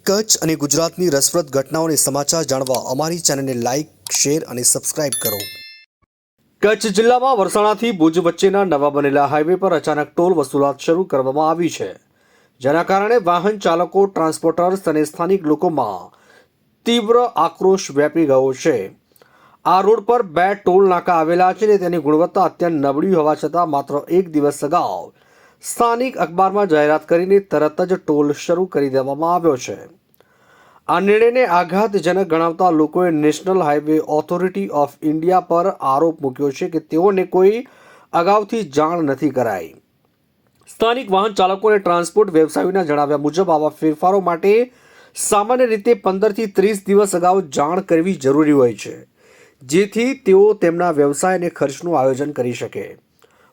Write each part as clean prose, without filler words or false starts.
કચ્છ અને ગુજરાતની રસપ્રદ ઘટનાઓને સમાચાર જાણવા અમારી ચેનલને લાઇક, શેર અને સબસ્ક્રાઇબ કરો। કચ્છ જિલ્લામાં વરસાણાથી ભુજ વચ્ચેના નવા બનેલા હાઈવે પર અચાનક ટોલ વસૂલાત શરૂ કરવામાં આવી છે, જેના કારણે વાહન ચાલકો, ટ્રાન્સપોર્ટર્સ અને સ્થાનિક લોકોમાં તીવ્ર આક્રોશ વ્યાપી ગયો છે। આ રોડ પર 2 ટોલ નાકા આવેલા છે અને તેની ગુણવત્તા અત્યંત નબળી હોવા છતાં માત્ર એક દિવસ અગાઉ સ્થાનિક અખબારમાં જાહેરાત કરીને તરત જ ટોલ શરૂ કરી દેવામાં આવ્યો છે। આ નિર્ણયને આઘાતજનક ગણાવતા લોકોએ national highway authority of India પર આરોપ મૂક્યો છે કે તેઓને કોઈ અગાઉથી જાણ નથી કરાઈ। સ્થાનિક વાહન ચાલકો અને ટ્રાન્સપોર્ટ વ્યવસાયીઓના જણાવ્યા મુજબ આવા ફેરફારો માટે સામાન્ય રીતે 15 થી 30 દિવસ અગાઉ જાણ કરવી જરૂરી હોય છે, જેથી તેઓ તેમના વ્યવસાય અને ખર્ચનું આયોજન કરી શકે,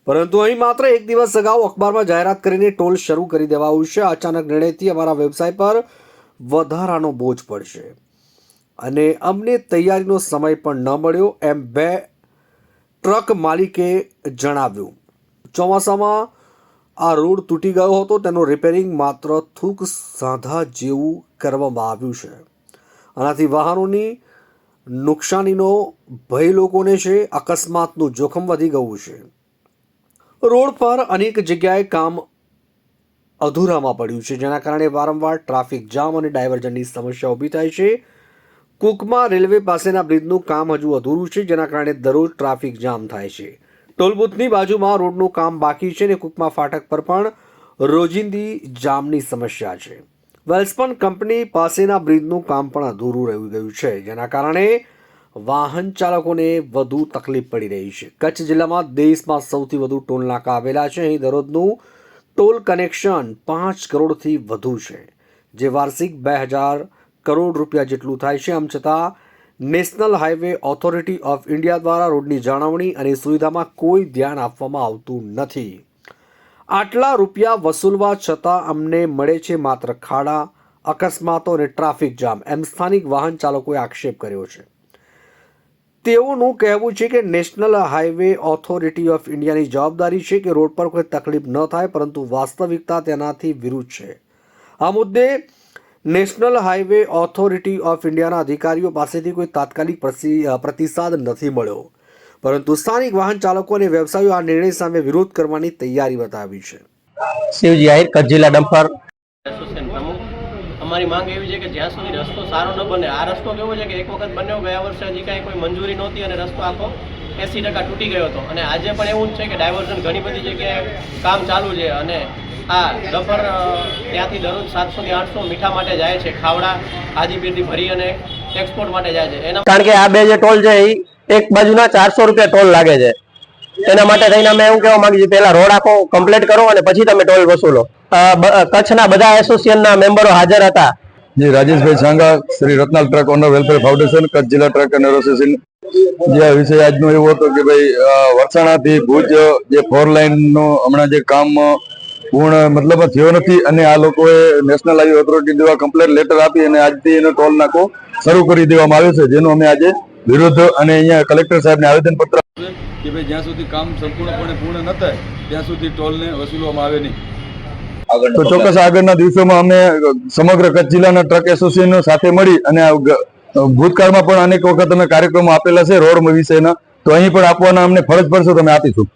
પરંતુ અહીં માત્ર એક દિવસ અગાઉ અખબારમાં જાહેરાત કરીને ટોલ શરૂ કરી દેવાયું છે। અચાનક નિર્ણયથી અમારા વ્યવસાય પર વધારાનો બોજ પડશે અને અમને તૈયારીનો સમય પણ ન મળ્યો, એમ 2 ટ્રક માલિકે જણાવ્યું। ચોમાસામાં આ રોડ તૂટી ગયો હતો, તેનું રિપેરિંગ માત્ર થૂક સાંધા જેવું કરવામાં આવ્યું છે। આનાથી વાહનોની નુકસાનીનો ભય લોકોને છે। અકસ્માતનું જોખમ વધી ગયું છે। રોડ પર અનેક જગ્યાએ કામ અધૂરામાં પડ્યું છે, જેના કારણે વારંવાર ટ્રાફિક જામ અને ડાયવર્ઝનની સમસ્યા ઊભી થાય છે। કુકમા રેલવે પાસેના બ્રિજનું કામ હજુ અધૂરું છે, જેના કારણે દરરોજ ટ્રાફિક જામ થાય છે। ટોલ બૂથની બાજુમાં રોડનું કામ બાકી છે અને કુકમા ફાટક પર પણ રોજિંદી જામની સમસ્યા છે। વેલ્સપન કંપની પાસેના બ્રિજનું કામ પણ અધૂરું રહી ગયું છે, જેના કારણે વાહન ચાલકોને વધુ તકલીફ પડી રહી છે। કચ્છ જિલ્લામાં દેશમાં સૌથી વધુ ટોલ નાકા આવેલા છે। અહીં દરરોજનું ટોલ કનેક્શન 5 કરોડથી વધુ છે, જે વાર્ષિક 2000 કરોડ રૂપિયા જેટલું થાય છે। આમ છતાં national highway authority of India દ્વારા રોડની જાળવણી અને સુવિધામાં કોઈ ધ્યાન આપવામાં આવતું નથી। આટલા રૂપિયા વસૂલવા છતાં અમને મળે છે માત્ર ખાડા, અકસ્માતો અને ટ્રાફિક જામ, એમ સ્થાનિક વાહન ચાલકોએ આક્ષેપ કર્યો છે। તેઓનું કહેવું છે કે નેશનલ હાઈવે ઓથોરિટી ઓફ ઇન્ડિયાની જવાબદારી છે કે રોડ પર કોઈ તકલીફ ન થાય, પરંતુ વાસ્તવિકતા તેનાથી વિરુદ્ધ છે। આ મુદ્દે નેશનલ હાઈવે ઓથોરિટી ઓફ ઇન્ડિયાના અધિકારીઓ પાસેથી કોઈ તાત્કાલિક પ્રતિસાદ નથી મળ્યો, પરંતુ સ્થાનિક વાહન ચાલકો અને વ્યવસાયીઓ આ નિર્ણય સામે વિરોધ કરવાની તૈયારી બતાવી છે। શિવજી આહિર, કચ્છ જિલ્લા ડમ્પર એસોસિએશન પ્રમુખ। અમારી માંગ એવી છે કે જ્યાં સુધી રસ્તો સારો ન બને, આ રસ્તો કેવો છે કે એક વખત બન્યો, ગયા વર્ષે હજી કાંઈ કોઈ મંજૂરી નહોતી અને રસ્તો આખો 80% તૂટી ગયો હતો, અને આજે પણ એવું જ છે કે ડાયવર્ઝન ઘણી બધી જગ્યાએ કામ ચાલુ છે, અને આ ડમ્પર ત્યાંથી દરરોજ 700 થી 800 મીઠા માટે જાય છે, ખાવડા હાજીપીરથી ભરી અને એક્સપોર્ટ માટે જાય છે। એના કારણ કે આ બે જે ટોલ છે એ એક બાજુના 400 રૂપિયા ટોલ લાગે છે। એના માટે થઈને અમે એવું કહેવા માંગીએ છીએ, પહેલા રોડ આખો કમ્પ્લીટ કરો અને પછી તમે ટોલ વસૂલો। કચ્છના બધા એસોસિએશનના મેમ્બરો હાજર હતા। Ji Rajesh Sanga, Shri Ratnal truck owner welfare foundation, Kutch जिला ट्रक एंड एसोसिएशन। જે વિષય આજનો એવો હતો કે ભાઈ વરસાણાથી ભુજ જે 4 લાઇનનો હમણાં જે કામ પૂર્ણ મતલબ થયો નથી, અને આ લોકોએ નેશનલ હાઈવે ઓથોરિટી દ્વારા કમ્પ્લેટ લેટર આપી અને આજથી એનો ટોલ નાકો શરૂ કરી દેવામાં આવ્યો છે, જેનો અમે આજે વિરોધ અને અહીંયા કલેક્ટર સાહેબને આવેદનપત્ર કે ભાઈ જ્યાં સુધી કામ સંપૂર્ણપણે પૂર્ણ ન થાય ત્યાં સુધી ટોલને વસૂલવામાં આવે નહીં। તો ચોક્કસ આગળના દિવસોમાં અમે સમગ્ર કચ્છ જિલ્લાના ટ્રક એસોસિએશનો સાથે મળી અને ભૂતકાળમાં પણ અનેક વખત અમે કાર્યક્રમો આપેલા છે રોડ વિશેના, તો અહીં પણ આપવાના અમને ફરજ પડશે તો અમે આપીશું।